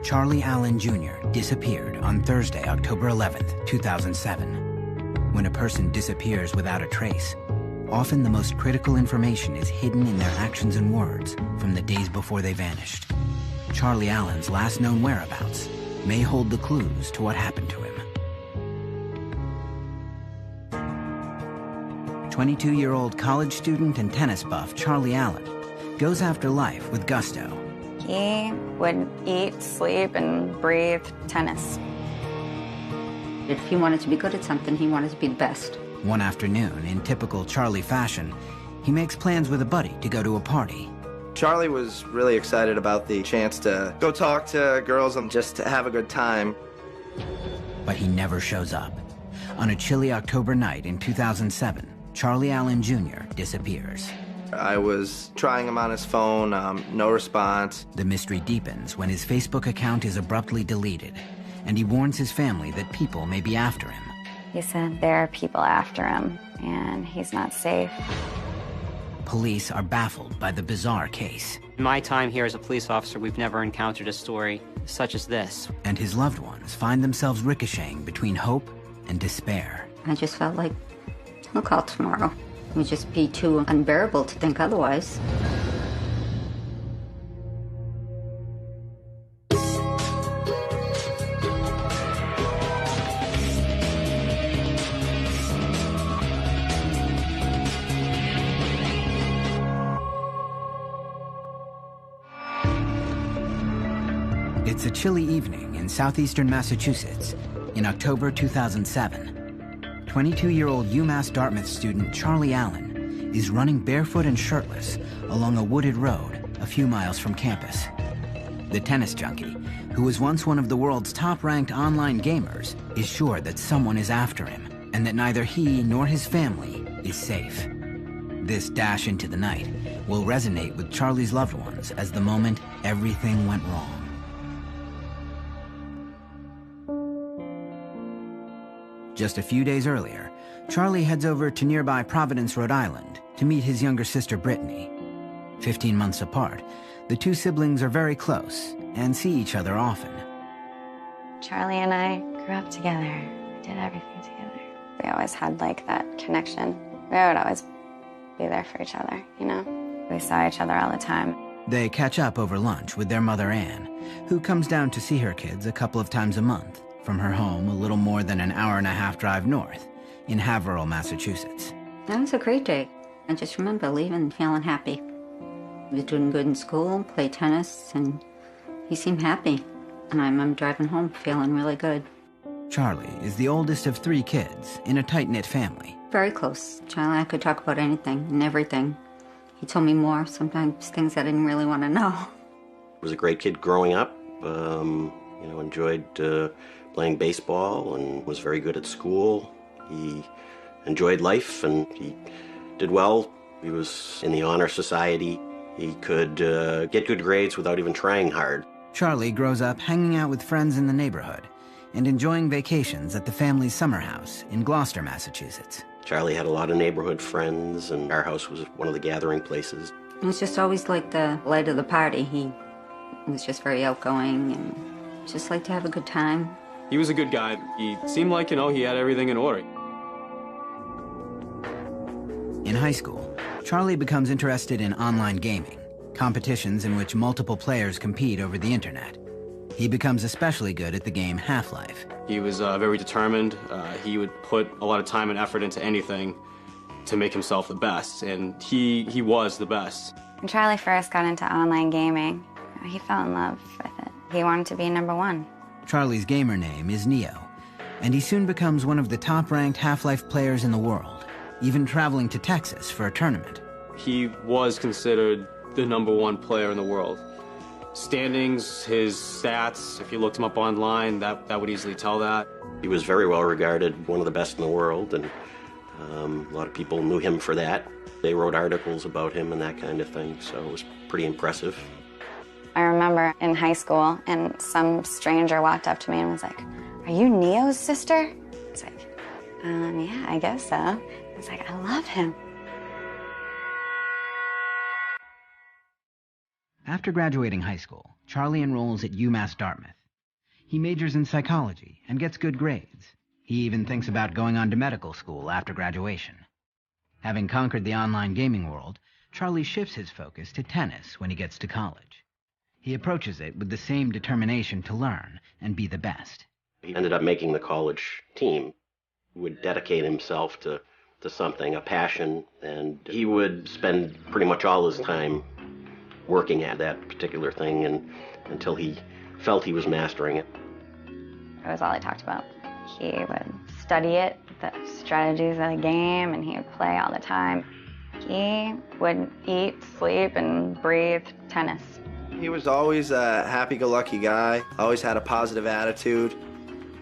Charlie Allen Jr. disappeared on Thursday, October 11th, 2007. When a person disappears without a trace, often the most critical information is hidden in their actions and words from the days before they vanished. Charlie Allen's last known whereabouts may hold the clues to what happened to him. 22-year-old college student and tennis buff Charlie Allen goes after life with gusto. He would eat, sleep, and breathe tennis. If he wanted to be good at something, he wanted to be the best. One afternoon, in typical Charlie fashion, he makes plans with a buddy to go to a party. Charlie was really excited about the chance to go talk to girls and just to have a good time. But he never shows up. On a chilly October night in 2007, Charlie Allen Jr. disappears. I was trying him on his phone, no response. The mystery deepens when his Facebook account is abruptly deleted, and he warns his family that people may be after him. He said there are people after him, and he's not safe. Police are baffled by the bizarre case. In my time here as a police officer, we've never encountered a story such as this. And his loved ones find themselves ricocheting between hope and despair. I just felt like, he'll call tomorrow. It would just be too unbearable to think otherwise. It's a chilly evening in southeastern Massachusetts in October 2007. 22-year-old UMass Dartmouth student Charlie Allen is running barefoot and shirtless along a wooded road a few miles from campus. The tennis junkie, who was once one of the world's top-ranked online gamers, is sure that someone is after him and that neither he nor his family is safe. This dash into the night will resonate with Charlie's loved ones as the moment everything went wrong. Just a few days earlier, Charlie heads over to nearby Providence, Rhode Island, to meet his younger sister, Brittany. 15 months apart, the two siblings are very close and see each other often. Charlie and I grew up together, did everything together. We always had like that connection. We would always be there for each other, you know? We saw each other all the time. They catch up over lunch with their mother, Anne, who comes down to see her kids a couple of times a month from her home a little more than an hour-and-a-half drive north in Haverhill, Massachusetts. That was a great day. I just remember leaving feeling happy. He was doing good in school, played tennis, and he seemed happy. And I remember driving home feeling really good. Charlie is the oldest of 3 kids in a tight-knit family. Very close. Charlie, I could talk about anything and everything. He told me more, sometimes things I didn't really want to know. He was a great kid growing up. Enjoyed playing baseball and was very good at school. He enjoyed life and he did well. He was in the honor society. He could get good grades without even trying hard. Charlie grows up hanging out with friends in the neighborhood and enjoying vacations at the family's summer house in Gloucester, Massachusetts. Charlie had a lot of neighborhood friends and our house was one of the gathering places. He was just always like the light of the party. He was just very outgoing and just liked to have a good time. He was a good guy. He seemed like, he had everything in order. In high school, Charlie becomes interested in online gaming, competitions in which multiple players compete over the internet. He becomes especially good at the game Half-Life. He was very determined. He would put a lot of time and effort into anything to make himself the best, and he was the best. When Charlie first got into online gaming, he fell in love with it. He wanted to be #1. Charlie's gamer name is Neo, and he soon becomes one of the top-ranked Half-Life players in the world, even traveling to Texas for a tournament. He was considered the #1 player in the world. Standings, his stats, if you looked him up online, that would easily tell that. He was very well regarded, one of the best in the world, and a lot of people knew him for that. They wrote articles about him and that kind of thing, so it was pretty impressive. I remember in high school, and some stranger walked up to me and was like, "Are you Neo's sister?" It's like, yeah, I guess so. It's like, I love him. After graduating high school, Charlie enrolls at UMass Dartmouth. He majors in psychology and gets good grades. He even thinks about going on to medical school after graduation. Having conquered the online gaming world, Charlie shifts his focus to tennis when he gets to college. He approaches it with the same determination to learn and be the best. He ended up making the college team. He would dedicate himself to something, a passion, and he would spend pretty much all his time working at that particular thing until he felt he was mastering it. It was all he talked about. He would study it, the strategies of the game, and he would play all the time. He would eat, sleep, and breathe tennis. He was always a happy-go-lucky guy, always had a positive attitude.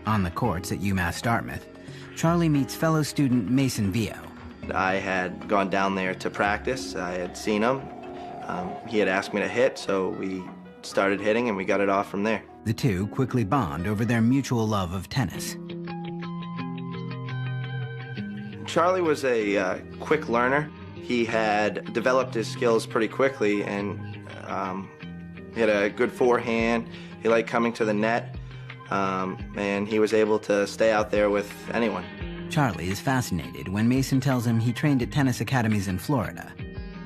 On the courts at UMass Dartmouth, Charlie meets fellow student Mason Vio. I had gone down there to practice. I had seen him. He had asked me to hit, so we started hitting and we got it off from there. The two quickly bond over their mutual love of tennis. Charlie was a quick learner. He had developed his skills pretty quickly, and he had a good forehand. He liked coming to the net, and he was able to stay out there with anyone. Charlie is fascinated when Mason tells him he trained at tennis academies in Florida,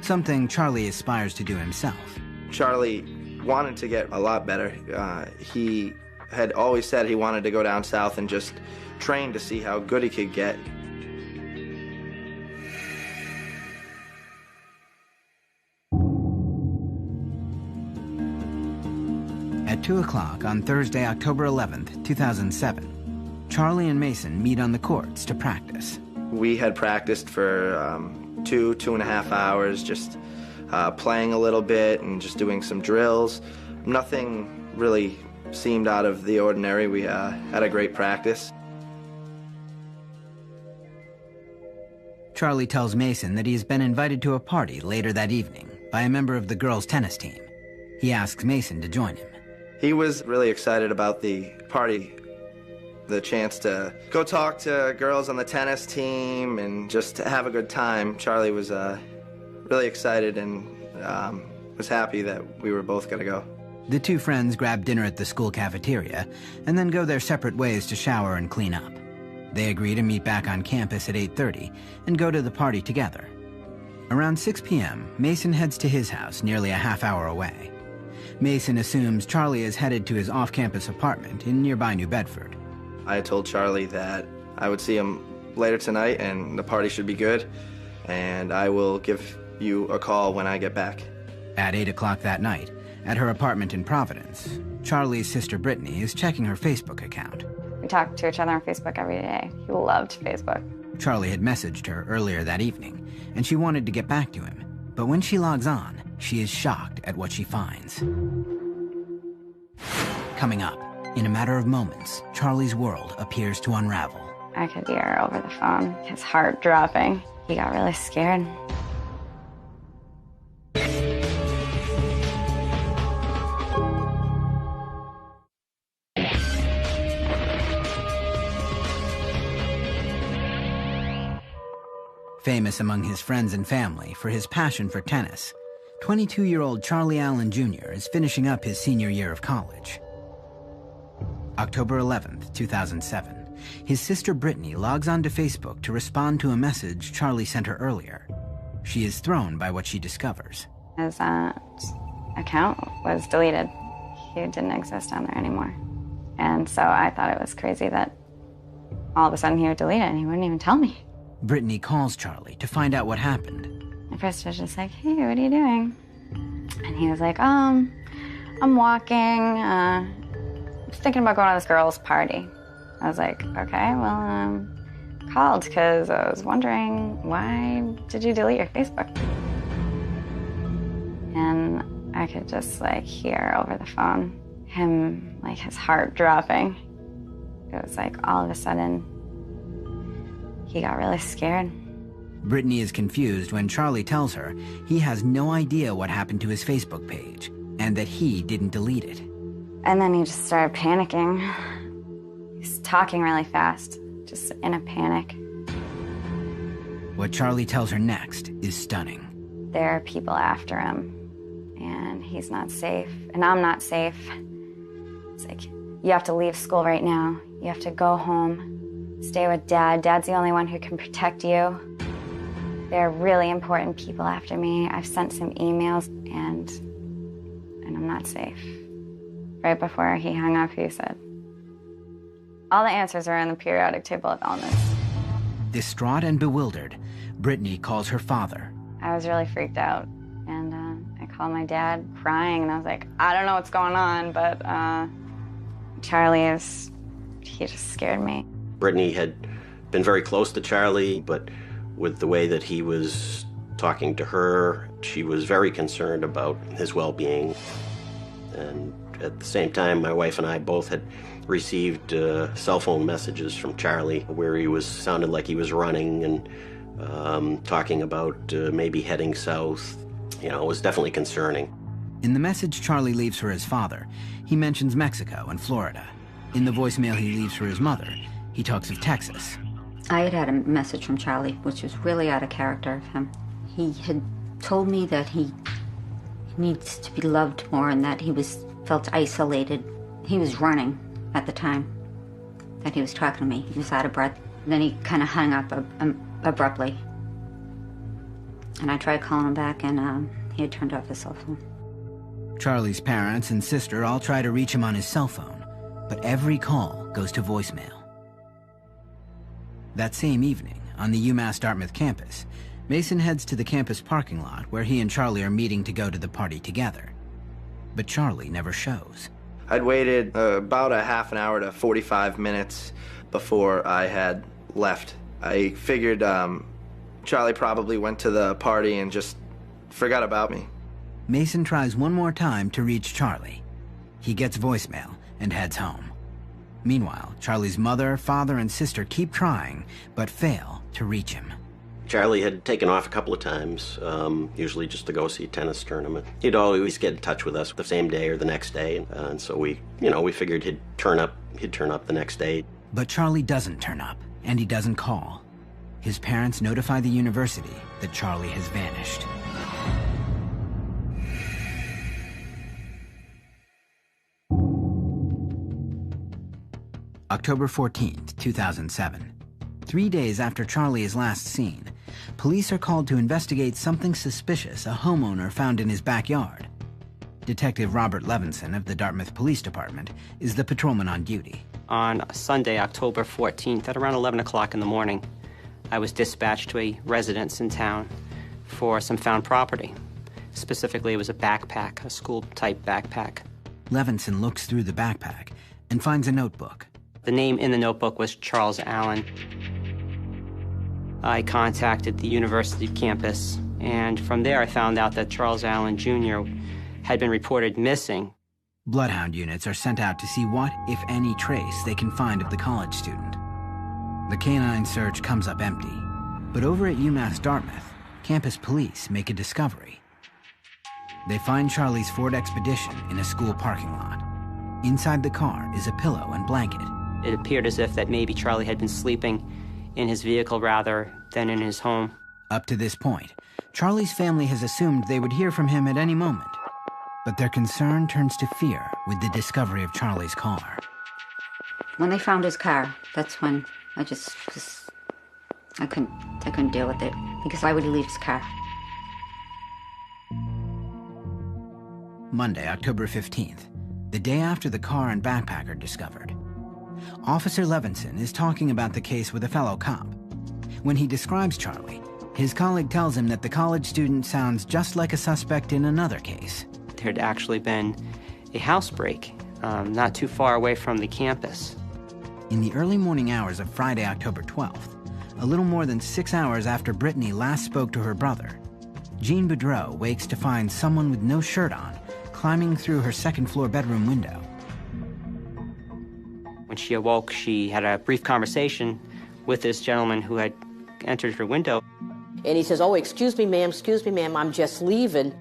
something Charlie aspires to do himself. Charlie wanted to get a lot better. He had always said he wanted to go down south and just train to see how good he could get. At 2 o'clock on Thursday, October 11th, 2007, Charlie and Mason meet on the courts to practice. We had practiced for 2.5 hours, just playing a little bit and just doing some drills. Nothing really seemed out of the ordinary. We had a great practice. Charlie tells Mason that he's been invited to a party later that evening by a member of the girls' tennis team. He asks Mason to join him. He was really excited about the party, the chance to go talk to girls on the tennis team and just have a good time. Charlie was really excited and was happy that we were both going to go. The two friends grab dinner at the school cafeteria and then go their separate ways to shower and clean up. They agree to meet back on campus at 8:30 and go to the party together. Around 6 p.m., Mason heads to his house nearly a half hour away. Mason assumes Charlie is headed to his off-campus apartment in nearby New Bedford. I had told Charlie that I would see him later tonight and the party should be good, and I will give you a call when I get back. At 8 o'clock that night, at her apartment in Providence, Charlie's sister Brittany is checking her Facebook account. We talked to each other on Facebook every day. He loved Facebook. Charlie had messaged her earlier that evening, and she wanted to get back to him. But when she logs on, she is shocked at what she finds. Coming up, in a matter of moments, Charlie's world appears to unravel. I could hear over the phone his heart dropping. He got really scared. Famous among his friends and family for his passion for tennis, 22-year-old Charlie Allen Jr. is finishing up his senior year of college. October 11th, 2007, his sister Brittany logs onto Facebook to respond to a message Charlie sent her earlier. She is thrown by what she discovers. His account was deleted. He didn't exist on there anymore. And so I thought it was crazy that all of a sudden he would delete it and he wouldn't even tell me. Brittany calls Charlie to find out what happened. At first I was just like, hey, what are you doing? And he was like, I'm walking. Just thinking about going to this girl's party. I was like, okay, well, called because I was wondering, why did you delete your Facebook? And I could just like hear over the phone him, like his heart dropping. It was like all of a sudden, he got really scared. Brittany is confused when Charlie tells her he has no idea what happened to his Facebook page and that he didn't delete it. And then he just started panicking. He's talking really fast, just in a panic. What Charlie tells her next is stunning. There are people after him, and and he's not safe, and I'm not safe. It's like, you have to leave school right now. You have to go home, stay with Dad. Dad's the only one who can protect you. There are really important people after me. I've sent some emails, and I'm not safe. Right before he hung up, he said, all the answers are in the periodic table of elements. Distraught and bewildered, Brittany calls her father. I was really freaked out, and I called my dad crying, and I was like, I don't know what's going on, but Charlie he just scared me. Brittany had been very close to Charlie, but with the way that he was talking to her, she was very concerned about his well-being. And at the same time, my wife and I both had received cell phone messages from Charlie where he sounded like he was running and talking about maybe heading south. You know, it was definitely concerning. In the message Charlie leaves for his father, he mentions Mexico and Florida. In the voicemail he leaves for his mother, he talks of Texas. I had a message from Charlie, which was really out of character of him. He had told me that he needs to be loved more and that he felt isolated. He was running at the time that he was talking to me. He was out of breath. Then he kind of hung up abruptly. And I tried calling him back, and he had turned off his cell phone. Charlie's parents and sister all try to reach him on his cell phone, but every call goes to voicemail. That same evening, on the UMass Dartmouth campus, Mason heads to the campus parking lot where he and Charlie are meeting to go to the party together. But Charlie never shows. I'd waited about a half an hour to 45 minutes before I had left. I figured Charlie probably went to the party and just forgot about me. Mason tries one more time to reach Charlie. He gets voicemail and heads home. Meanwhile, Charlie's mother, father, and sister keep trying, but fail to reach him. Charlie had taken off a couple of times, usually just to go see a tennis tournament. He'd always get in touch with us the same day or the next day, and so we figured he'd turn up the next day. But Charlie doesn't turn up, and he doesn't call. His parents notify the university that Charlie has vanished. October 14th, 2007. 3 days after Charlie is last seen, police are called to investigate something suspicious a homeowner found in his backyard. Detective Robert Levinson of the Dartmouth Police Department is the patrolman on duty. On Sunday, October 14th, at around 11 o'clock in the morning, I was dispatched to a residence in town for some found property. Specifically, it was a backpack, a school-type backpack. Levinson looks through the backpack and finds a notebook. The name in the notebook was Charles Allen. I contacted the university campus, and from there I found out that Charles Allen Jr. had been reported missing. Bloodhound units are sent out to see what, if any, trace they can find of the college student. The canine search comes up empty, but over at UMass Dartmouth, campus police make a discovery. They find Charlie's Ford Expedition in a school parking lot. Inside the car is a pillow and blanket. It appeared as if that maybe Charlie had been sleeping in his vehicle rather than in his home. Up to this point, Charlie's family has assumed they would hear from him at any moment. But their concern turns to fear with the discovery of Charlie's car. When they found his car, that's when I I couldn't deal with it, because why would he leave his car? Monday, October 15th, the day after the car and backpack are discovered. Officer Levinson is talking about the case with a fellow cop. When he describes Charlie, his colleague tells him that the college student sounds just like a suspect in another case. There had actually been a housebreak not too far away from the campus. In the early morning hours of Friday, October 12th, a little more than 6 hours after Brittany last spoke to her brother, Jean Boudreau wakes to find someone with no shirt on climbing through her second-floor bedroom window. When she awoke, she had a brief conversation with this gentleman who had entered her window. And he says, "Oh, excuse me, ma'am, I'm just leaving."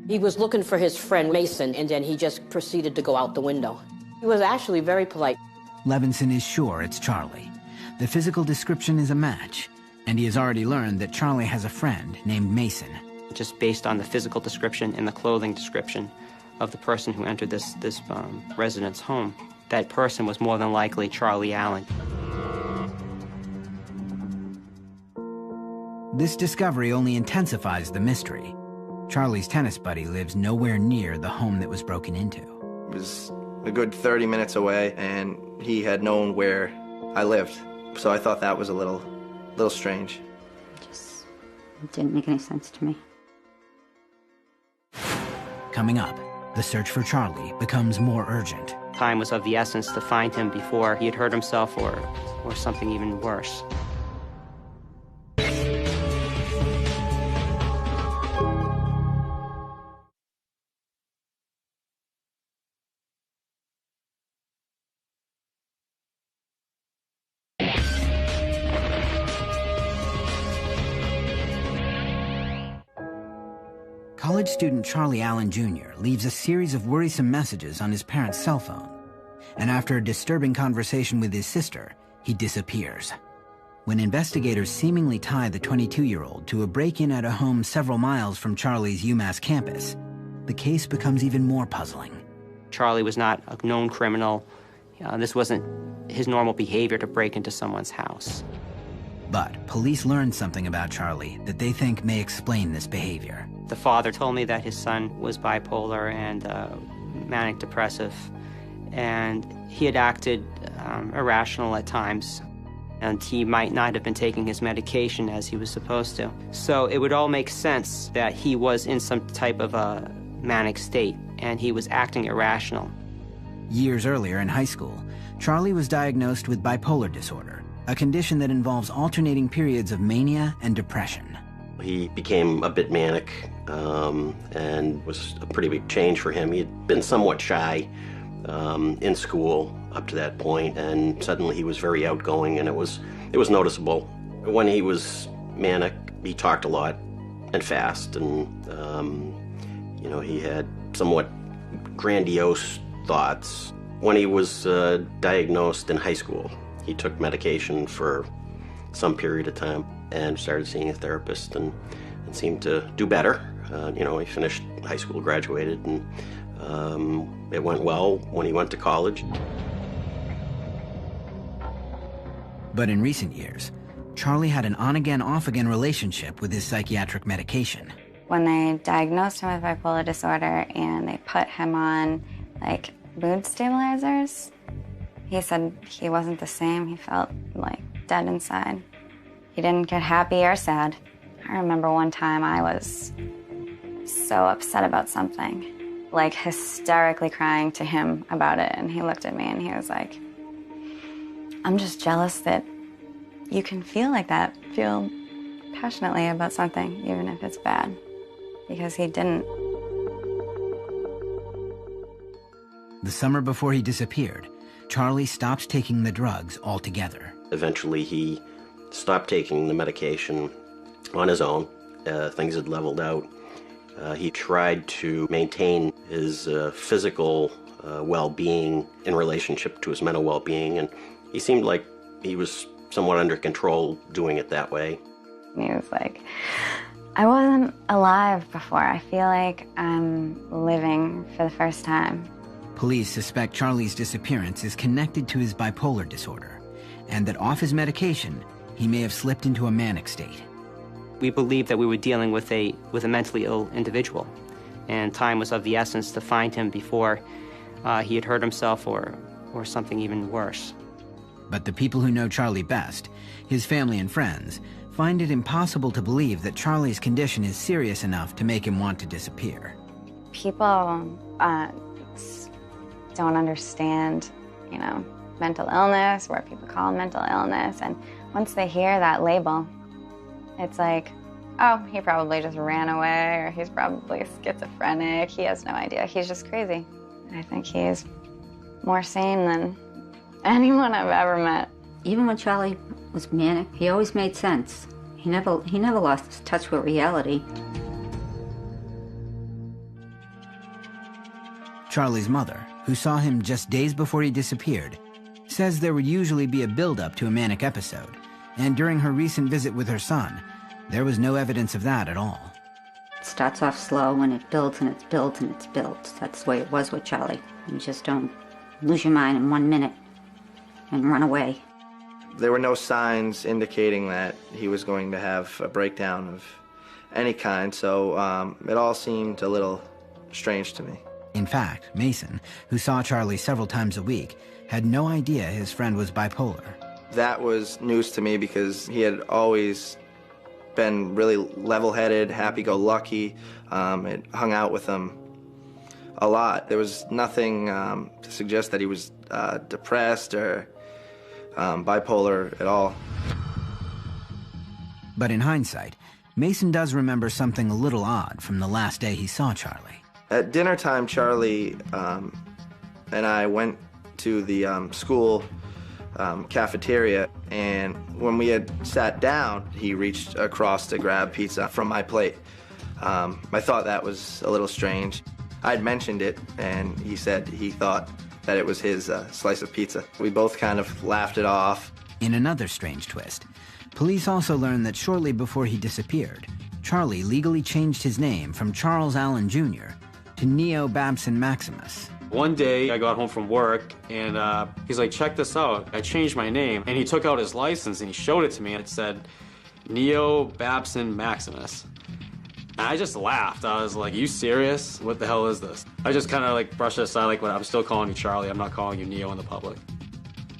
He was looking for his friend Mason, and then he just proceeded to go out the window. He was actually very polite. Levinson is sure it's Charlie. The physical description is a match, and he has already learned that Charlie has a friend named Mason. Just based on the physical description and the clothing description, of the person who entered this resident's home. That person was more than likely Charlie Allen. This discovery only intensifies the mystery. Charlie's tennis buddy lives nowhere near the home that was broken into. It was a good 30 minutes away, and he had known where I lived. So I thought that was a little strange. It didn't make any sense to me. Coming up, the search for Charlie becomes more urgent. Time was of the essence to find him before he had hurt himself or something even worse. College student Charlie Allen Jr. leaves a series of worrisome messages on his parents' cell phone. And after a disturbing conversation with his sister, he disappears. When investigators seemingly tie the 22-year-old to a break-in at a home several miles from Charlie's UMass campus, the case becomes even more puzzling. Charlie was not a known criminal. This wasn't his normal behavior to break into someone's house. But police learned something about Charlie that they think may explain this behavior. The father told me that his son was bipolar and manic depressive, and he had acted irrational at times, and he might not have been taking his medication as he was supposed to. So it would all make sense that he was in some type of a manic state, and he was acting irrational. Years earlier in high school, Charlie was diagnosed with bipolar disorder, a condition that involves alternating periods of mania and depression. He became a bit manic, and was a pretty big change for him. He had been somewhat shy in school up to that point, and suddenly he was very outgoing, and it was noticeable. When he was manic, he talked a lot and fast, and he had somewhat grandiose thoughts. When he was diagnosed in high school, he took medication for some period of time and started seeing a therapist and seemed to do better. He finished high school, graduated, and it went well when he went to college. But in recent years, Charlie had an on-again, off-again relationship with his psychiatric medication. When they diagnosed him with bipolar disorder and they put him on, mood stabilizers, he said he wasn't the same. He felt, dead inside. He didn't get happy or sad. I remember one time I was so upset about something, hysterically crying to him about it, and he looked at me and he was like, I'm just jealous that you can feel like that, feel passionately about something, even if it's bad, because he didn't. The summer before he disappeared, Charlie stopped taking the drugs altogether. Eventually he stopped taking the medication on his own. Things had leveled out. He tried to maintain his physical well-being in relationship to his mental well-being, and he seemed like he was somewhat under control doing it that way. He was like, I wasn't alive before. I feel like I'm living for the first time. Police suspect Charlie's disappearance is connected to his bipolar disorder, and that off his medication, he may have slipped into a manic state. We believed that we were dealing with a mentally ill individual, and time was of the essence to find him before he had hurt himself or something even worse. But the people who know Charlie best, his family and friends, find it impossible to believe that Charlie's condition is serious enough to make him want to disappear. People don't understand, mental illness, where people call mental illness, and once they hear that label, it's like, oh, he probably just ran away, or he's probably schizophrenic, he has no idea, he's just crazy. I think he's more sane than anyone I've ever met. Even when Charlie was manic, he always made sense. He never lost touch with reality. Charlie's mother, who saw him just days before he disappeared, says there would usually be a build-up to a manic episode, and during her recent visit with her son, there was no evidence of that at all. It starts off slow and it builds and it's built and it's built. That's the way it was with Charlie. You just don't lose your mind in 1 minute and run away. There were no signs indicating that he was going to have a breakdown of any kind, so it all seemed a little strange to me. In fact, Mason, who saw Charlie several times a week, had no idea his friend was bipolar. That was news to me because he had always been really level-headed, happy-go-lucky. It hung out with him a lot. There was nothing to suggest that he was depressed or bipolar at all. But in hindsight, Mason does remember something a little odd from the last day he saw Charlie. At dinner time, Charlie and I went to the school cafeteria, and when we had sat down, he reached across to grab pizza from my plate. I thought that was a little strange. I'd mentioned it, and he said he thought that it was his slice of pizza. We both kind of laughed it off. In another strange twist, police also learned that shortly before he disappeared, Charlie legally changed his name from Charles Allen Jr. to Neo Babson Maximus. One day, I got home from work, and he's like, check this out. I changed my name. And he took out his license, and he showed it to me, and it said, Neo Babson Maximus. And I just laughed. I was like, you serious? What the hell is this? I just kind of like brushed it aside, like, well, I'm still calling you Charlie. I'm not calling you Neo in the public.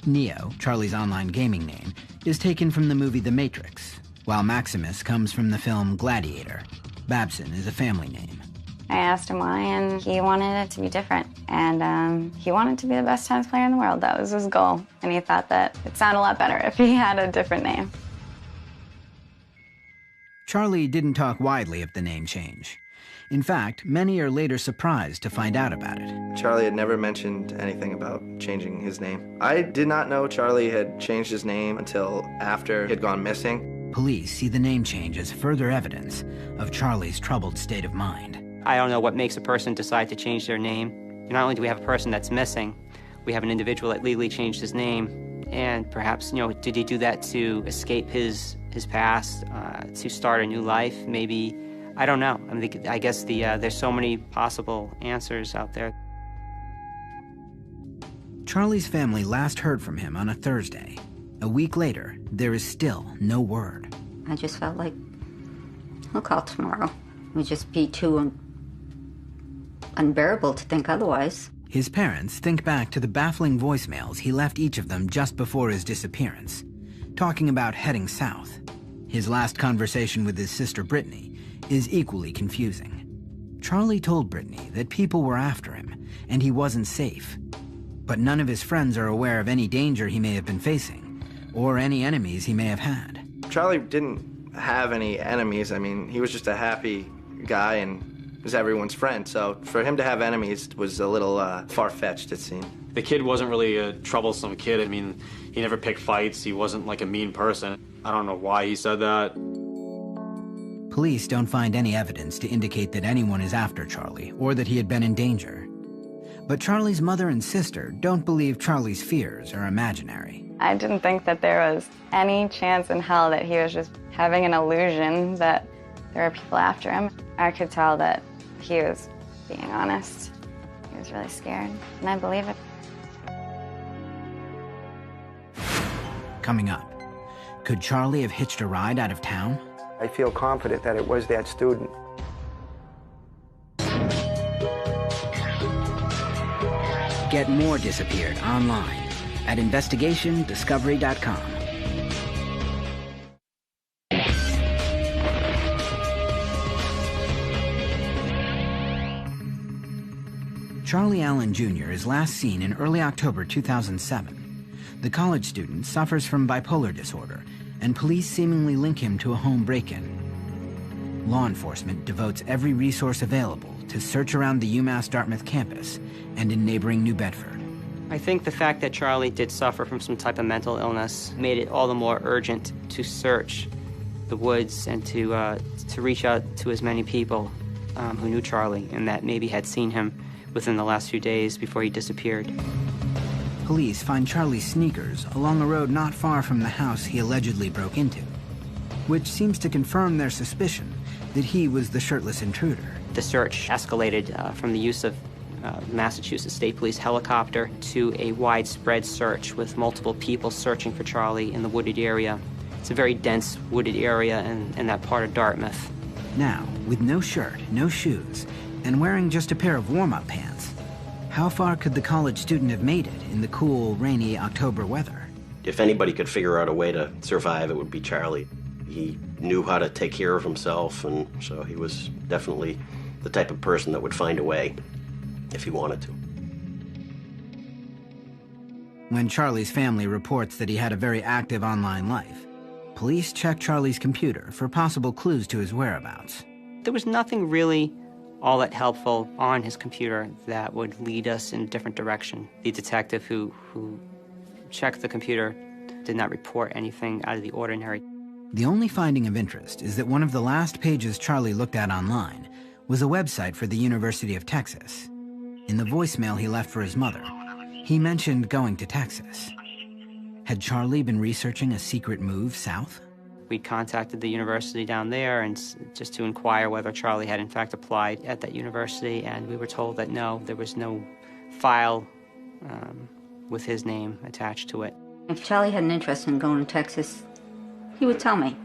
Neo, Charlie's online gaming name, is taken from the movie The Matrix, while Maximus comes from the film Gladiator. Babson is a family name. I asked him why, and he wanted it to be different. And he wanted to be the best tennis player in the world. That was his goal. And he thought that it sounded a lot better if he had a different name. Charlie didn't talk widely of the name change. In fact, many are later surprised to find out about it. Charlie had never mentioned anything about changing his name. I did not know Charlie had changed his name until after he had gone missing. Police see the name change as further evidence of Charlie's troubled state of mind. I don't know what makes a person decide to change their name. Not only do we have a person that's missing, we have an individual that legally changed his name. And perhaps, did he do that to escape his past, to start a new life? Maybe, I don't know. I guess there's so many possible answers out there. Charlie's family last heard from him on a Thursday. A week later, there is still no word. I just felt like, he'll call tomorrow. It would just be too unbearable to think otherwise. His parents think back to the baffling voicemails he left each of them just before his disappearance, talking about heading south. His last conversation with his sister Brittany is equally confusing. Charlie told Brittany that people were after him and he wasn't safe, but none of his friends are aware of any danger he may have been facing or any enemies he may have had. Charlie didn't have any enemies. I mean, he was just a happy guy and was everyone's friend. So for him to have enemies was a little far-fetched, it seemed. The kid wasn't really a troublesome kid. I mean, he never picked fights. He wasn't like a mean person. I don't know why he said that. Police don't find any evidence to indicate that anyone is after Charlie or that he had been in danger. But Charlie's mother and sister don't believe Charlie's fears are imaginary. I didn't think that there was any chance in hell that he was just having an illusion that there were people after him. I could tell that he was being honest. He was really scared, and I believe it. Coming up, could Charlie have hitched a ride out of town? I feel confident that it was that student. Get more Disappeared online at investigationdiscovery.com. Charlie Allen Jr. is last seen in early October 2007. The college student suffers from bipolar disorder, and police seemingly link him to a home break-in. Law enforcement devotes every resource available to search around the UMass Dartmouth campus and in neighboring New Bedford. I think the fact that Charlie did suffer from some type of mental illness made it all the more urgent to search the woods and to reach out to as many people who knew Charlie and that maybe had seen him within the last few days before he disappeared. Police find Charlie's sneakers along a road not far from the house he allegedly broke into. which seems to confirm their suspicion that he was the shirtless intruder. The search escalated from the use of Massachusetts State Police helicopter to a widespread search with multiple people searching for Charlie in the wooded area. It's a very dense wooded area in that part of Dartmouth. Now, with no shirt, no shoes, and wearing just a pair of warm-up pants, how far could the college student have made it in the cool, rainy October weather? If anybody could figure out a way to survive, it would be Charlie. He knew how to take care of himself, and so he was definitely the type of person that would find a way if he wanted to. When Charlie's family reports that he had a very active online life, police check Charlie's computer for possible clues to his whereabouts. There was nothing really all that helpful on his computer that would lead us in a different direction. The detective who checked the computer did not report anything out of the ordinary. The only finding of interest is that one of the last pages Charlie looked at online was a website for the University of Texas. In the voicemail he left for his mother, he mentioned going to Texas. Had Charlie been researching a secret move south? We contacted the university down there and just to inquire whether Charlie had in fact applied at that university, and we were told that no, there was no file with his name attached to it. If Charlie had an interest in going to Texas, he would tell me,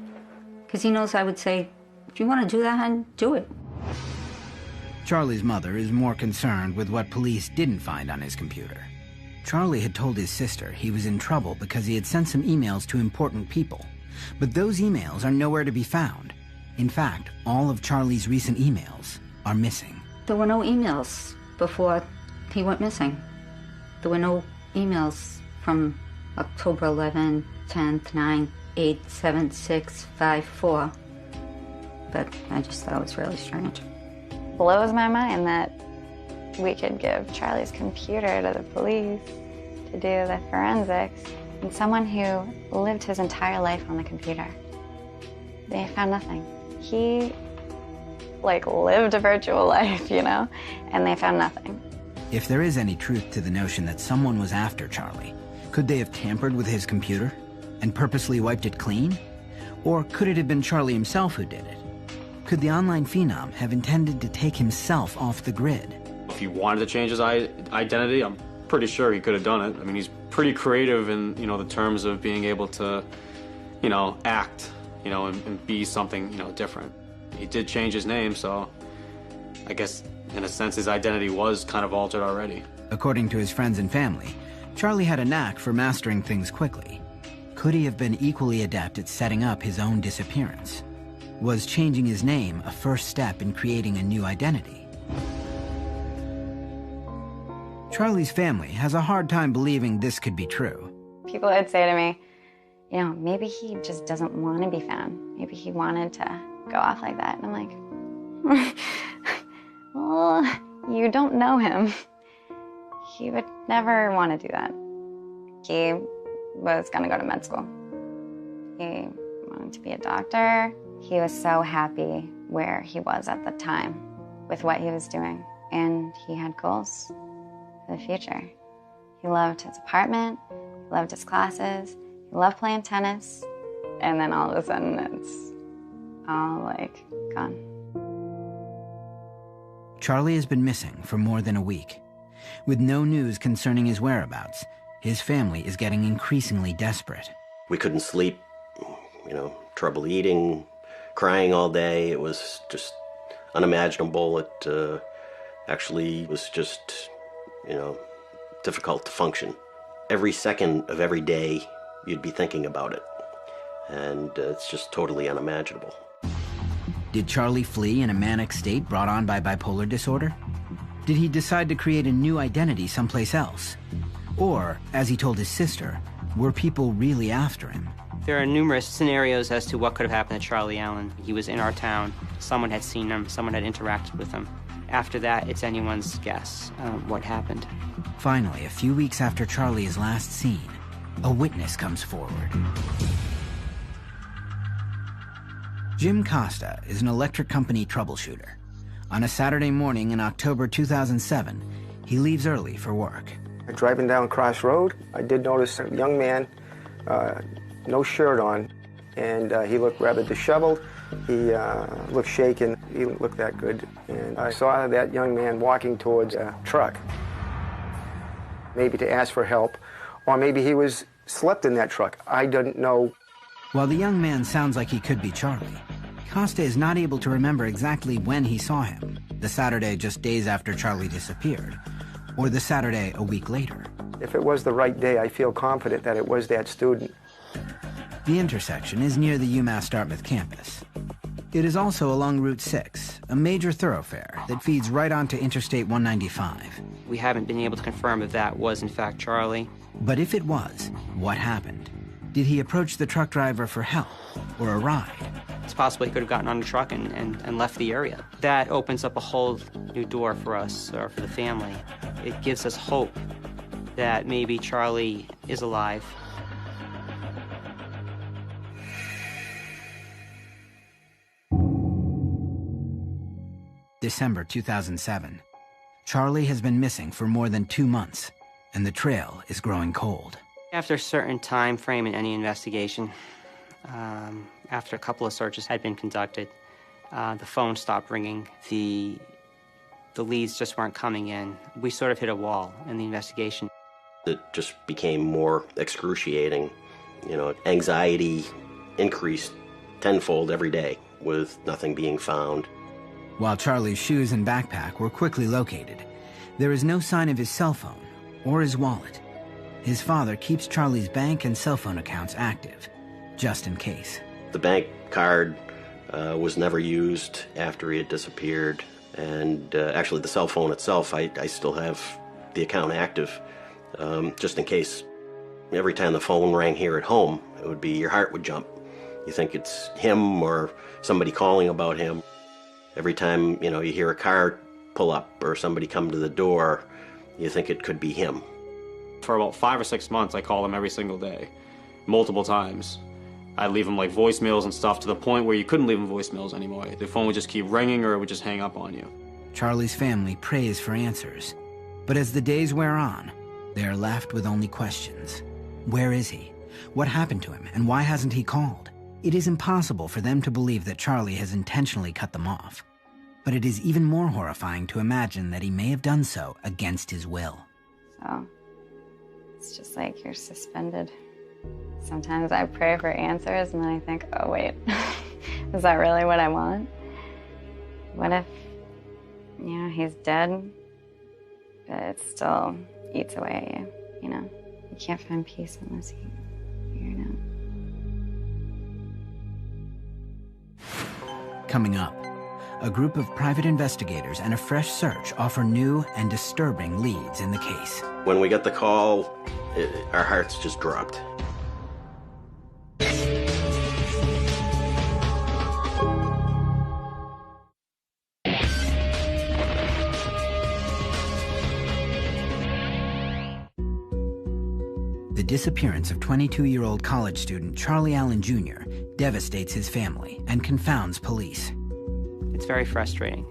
because he knows I would say, if you want to do that, hon, do it. Charlie's mother is more concerned with what police didn't find on his computer. Charlie had told his sister he was in trouble because he had sent some emails to important people, but those emails are nowhere to be found. In fact, all of Charlie's recent emails are missing. There were no emails before he went missing. There were no emails from October 11, 10th, 9, 8, 7, 6, 5, 4. But I just thought it was really strange. Blows my mind that we could give Charlie's computer to the police to do the forensics, and someone who lived his entire life on the computer. They found nothing. He, lived a virtual life, and they found nothing. If there is any truth to the notion that someone was after Charlie, could they have tampered with his computer and purposely wiped it clean? Or could it have been Charlie himself who did it? Could the online phenom have intended to take himself off the grid? If he wanted to change his identity, I'm pretty sure he could have done it. I mean, he's pretty creative in, the terms of being able to, act, and be something, different. He did change his name, so I guess, in a sense, his identity was kind of altered already. According to his friends and family, Charlie had a knack for mastering things quickly. Could he have been equally adept at setting up his own disappearance? Was changing his name a first step in creating a new identity? Charlie's family has a hard time believing this could be true. People would say to me, maybe he just doesn't want to be found. Maybe he wanted to go off like that. And I'm like, well, you don't know him. He would never want to do that. He was going to go to med school. He wanted to be a doctor. He was so happy where he was at the time with what he was doing, and he had goals for the future. He loved his apartment, he loved his classes, he loved playing tennis, and then all of a sudden it's all gone. Charlie has been missing for more than a week. With no news concerning his whereabouts, his family is getting increasingly desperate. We couldn't sleep, trouble eating, crying all day. It was just unimaginable. It actually was just, difficult to function. Every second of every day, you'd be thinking about it. And it's just totally unimaginable. Did Charlie flee in a manic state brought on by bipolar disorder? Did he decide to create a new identity someplace else? Or, as he told his sister, were people really after him? There are numerous scenarios as to what could have happened to Charlie Allen. He was in our town. Someone had seen him. Someone had interacted with him. After that, it's anyone's guess what happened. Finally, a few weeks after Charlie is last seen, a witness comes forward. Jim Costa is an electric company troubleshooter. On a Saturday morning in October 2007, he leaves early for work. Driving down Cross Road, I did notice a young man, no shirt on. And he looked rather disheveled. He looked shaken. He didn't look that good. And I saw that young man walking towards a truck, maybe to ask for help, or maybe he was slept in that truck. I didn't know. While the young man sounds like he could be Charlie, Costa is not able to remember exactly when he saw him, the Saturday just days after Charlie disappeared, or the Saturday a week later. If it was the right day, I feel confident that it was that student. The intersection is near the UMass Dartmouth campus. It is also along Route 6, a major thoroughfare that feeds right onto Interstate 195. We haven't been able to confirm if that was in fact Charlie. But if it was, what happened? Did he approach the truck driver for help or a ride? It's possible he could have gotten on the truck and left the area. That opens up a whole new door for us, or for the family. It gives us hope that maybe Charlie is alive. December 2007. Charlie has been missing for more than 2 months, and the trail is growing cold. After a certain time frame in any investigation, after a couple of searches had been conducted, the phone stopped ringing. The leads just weren't coming in. We sort of hit a wall in the investigation. It just became more excruciating. You know, anxiety increased tenfold every day with nothing being found. While Charlie's shoes and backpack were quickly located, there is no sign of his cell phone or his wallet. His father keeps Charlie's bank and cell phone accounts active, just in case. The bank card was never used after he had disappeared, and actually the cell phone itself, I still have the account active, just in case. Every time the phone rang here at home, it would be, your heart would jump. You think it's him or somebody calling about him. Every time, you know, you hear a car pull up or somebody come to the door, you think it could be him. For about 5 or 6 months, I called him every single day, multiple times. I'd leave him like voicemails and stuff, to the point where you couldn't leave him voicemails anymore. The phone would just keep ringing or it would just hang up on you. Charlie's family prays for answers, but as the days wear on, they are left with only questions. Where is he? What happened to him, and why hasn't he called? It is impossible for them to believe that Charlie has intentionally cut them off. But it is even more horrifying to imagine that he may have done so against his will. So, it's just like you're suspended. Sometimes I pray for answers and then I think, oh wait, is that really what I want? What if, you know, he's dead, but it still eats away at you, you know? You can't find peace unless you figure it out. Coming up, a group of private investigators and a fresh search offer new and disturbing leads in the case. When we got the call, our hearts just dropped. The disappearance of 22-year-old college student Charlie Allen Jr. devastates his family and confounds police. It's very frustrating.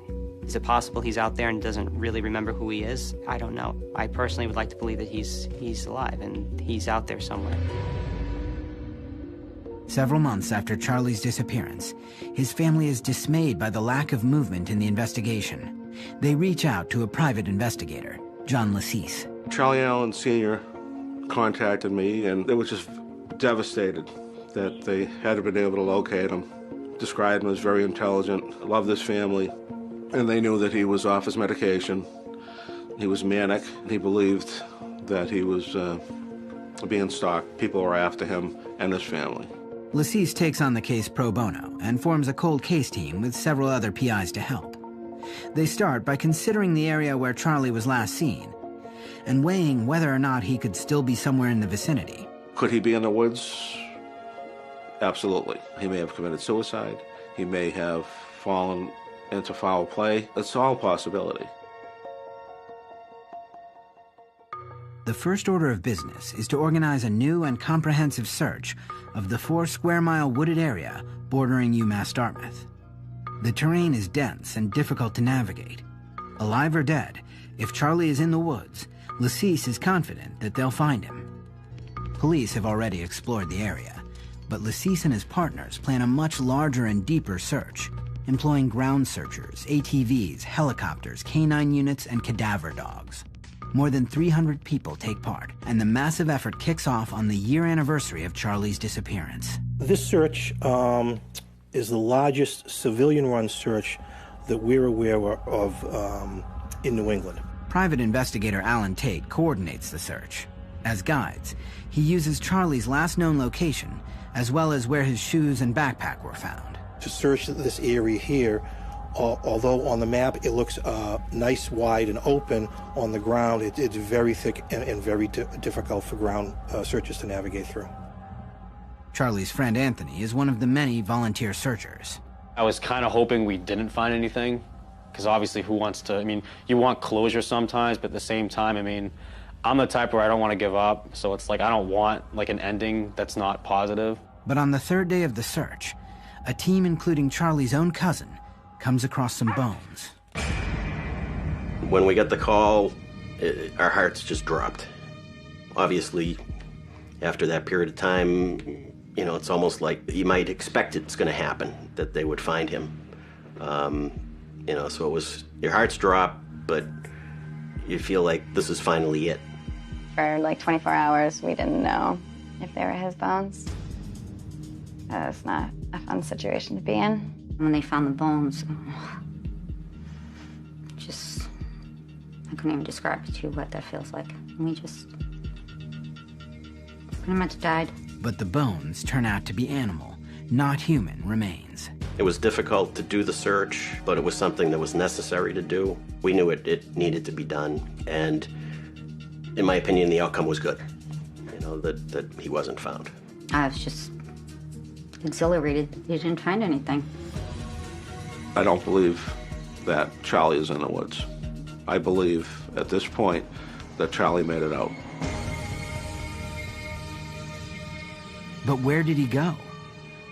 Is it possible he's out there and doesn't really remember who he is? I don't know. I personally would like to believe that he's alive and he's out there somewhere. Several months after Charlie's disappearance, his family is dismayed by the lack of movement in the investigation. They reach out to a private investigator, John Lassise. Charlie Allen Sr. contacted me, and they were just devastated that they hadn't been able to locate him. Described him as very intelligent, loved his family, and they knew that he was off his medication. He was manic. He believed that he was being stalked. People were after him and his family. Lassise takes on the case pro bono and forms a cold case team with several other PIs to help. They start by considering the area where Charlie was last seen and weighing whether or not he could still be somewhere in the vicinity. Could he be in the woods? Absolutely. He may have committed suicide. He may have fallen into foul play. It's all a possibility. The first order of business is to organize a new and comprehensive search of the 4-square-mile wooded area bordering UMass Dartmouth. The terrain is dense and difficult to navigate. Alive or dead, if Charlie is in the woods, Lassise is confident that they'll find him. Police have already explored the area, But Lassise and his partners plan a much larger and deeper search, employing ground searchers, ATVs, helicopters, canine units, and cadaver dogs. More than 300 people take part, and the massive effort kicks off on the year anniversary of Charlie's disappearance. This search is the largest civilian-run search that we're aware of in New England. Private investigator Alan Tate coordinates the search. As guides, he uses Charlie's last known location, as well as where his shoes and backpack were found. To search this area here, although on the map it looks nice, wide, and open, on the ground it's very thick and very difficult for ground searchers to navigate through. Charlie's friend Anthony is one of the many volunteer searchers. I was kind of hoping we didn't find anything, because obviously who wants to, I mean, you want closure sometimes, but at the same time, I mean, I'm the type where I don't want to give up, so it's like I don't want like an ending that's not positive. But on the third day of the search, a team including Charlie's own cousin comes across some bones. When we got the call, our hearts just dropped. Obviously, after that period of time, you know, it's almost like you might expect it's going to happen, that they would find him. You know, so it was, your hearts drop, but you feel like this is finally it. For like 24 hours, we didn't know if they were his bones. That was not a fun situation to be in. When they found the bones, I couldn't even describe to you what that feels like. We just pretty much died. But the bones turn out to be animal, not human remains. It was difficult to do the search, but it was something that was necessary to do. We knew it needed to be done, and in my opinion, the outcome was good. You know, that he wasn't found. I was just exhilarated that they didn't find anything. I don't believe that Charlie is in the woods. I believe at this point that Charlie made it out. But where did he go?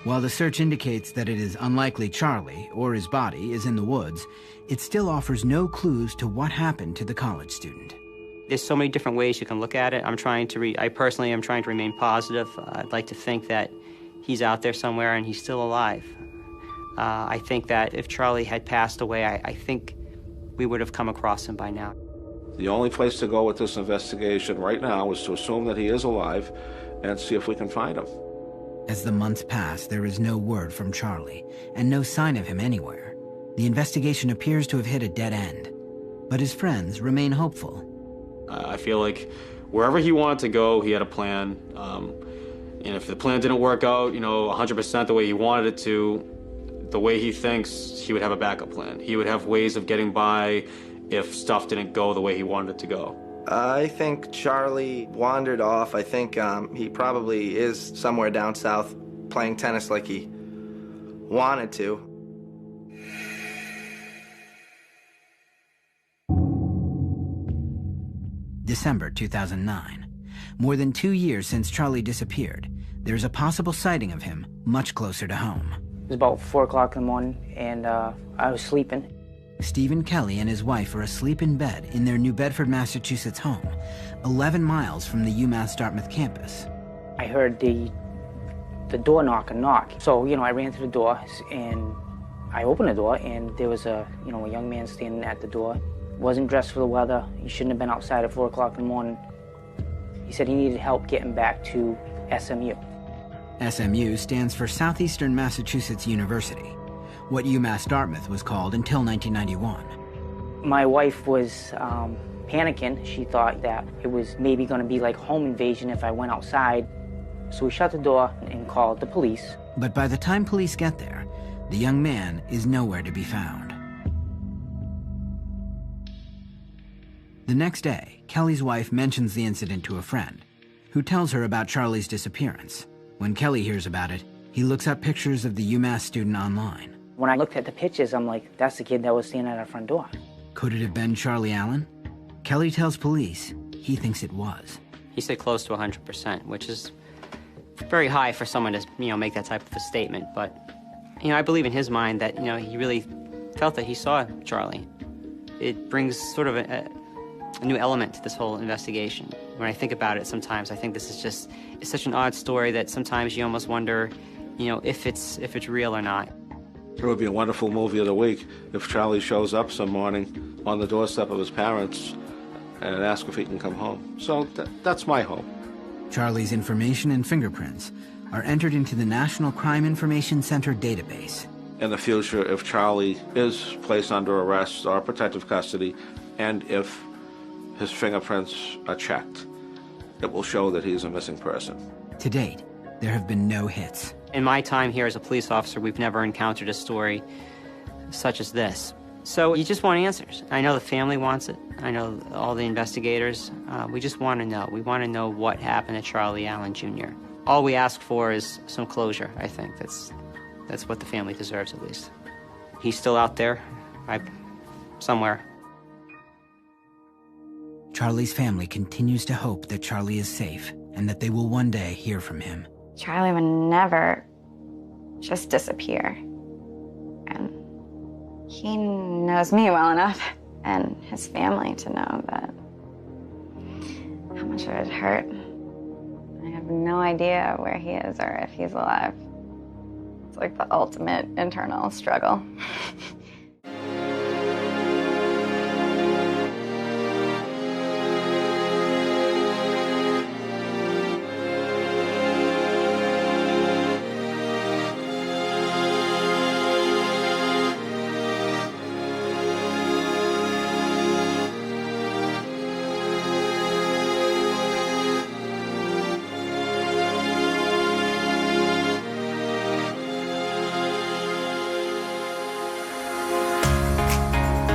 While the search indicates that it is unlikely Charlie or his body is in the woods, it still offers no clues to what happened to the college student. There's so many different ways you can look at it. I personally am trying to remain positive. I'd like to think that he's out there somewhere and he's still alive. I think that if Charlie had passed away, I think we would have come across him by now. The only place to go with this investigation right now is to assume that he is alive and see if we can find him. As the months pass, there is no word from Charlie and no sign of him anywhere. The investigation appears to have hit a dead end, but his friends remain hopeful. I feel like wherever he wanted to go, he had a plan. And if the plan didn't work out, 100% the way he wanted it to, the way he thinks, he would have a backup plan. He would have ways of getting by if stuff didn't go the way he wanted it to go. I think Charlie wandered off. I think he probably is somewhere down south playing tennis like he wanted to. December 2009. More than 2 years since Charlie disappeared, there's a possible sighting of him much closer to home. It was about 4 o'clock in the morning, and I was sleeping. Stephen Kelly and his wife are asleep in bed in their New Bedford, Massachusetts home, 11 miles from the UMass Dartmouth campus. I heard the door knock. So, I ran to the door, and I opened the door, and there was a young man standing at the door. Wasn't dressed for the weather. He shouldn't have been outside at 4 o'clock in the morning. He said he needed help getting back to SMU. SMU stands for Southeastern Massachusetts University, what UMass Dartmouth was called until 1991. My wife was panicking. She thought that it was maybe going to be like home invasion if I went outside. So we shut the door and called the police. But by the time police get there, the young man is nowhere to be found. The next day, Kelly's wife mentions the incident to a friend, who tells her about Charlie's disappearance. When Kelly hears about it, he looks up pictures of the UMass student online. When I looked at the pictures, I'm like, that's the kid that was standing at our front door. Could it have been Charlie Allen? Kelly tells police he thinks it was. He said close to 100%, which is very high for someone to, make that type of a statement. But, I believe in his mind that, he really felt that he saw Charlie. It brings sort of a new element to this whole investigation. When I think about it sometimes, I think this is just, it's such an odd story that sometimes you almost wonder, you know, if it's real or not. It would be a wonderful movie of the week if Charlie shows up some morning on the doorstep of his parents and asks if he can come home. So that's my hope. Charlie's information and fingerprints are entered into the National Crime Information Center database. In the future, if Charlie is placed under arrest or protective custody, and if his fingerprints are checked, it will show that he's a missing person. To date, there have been no hits. In my time here as a police officer, we've never encountered a story such as this. So you just want answers. I know the family wants it. I know all the investigators. We just want to know. We want to know what happened to Charlie Allen Jr. All we ask for is some closure, I think. That's what the family deserves, at least. He's still out there, somewhere. Charlie's family continues to hope that Charlie is safe and that they will one day hear from him. Charlie would never just disappear. And he knows me well enough and his family to know that how much it would hurt. I have no idea where he is or if he's alive. It's like the ultimate internal struggle.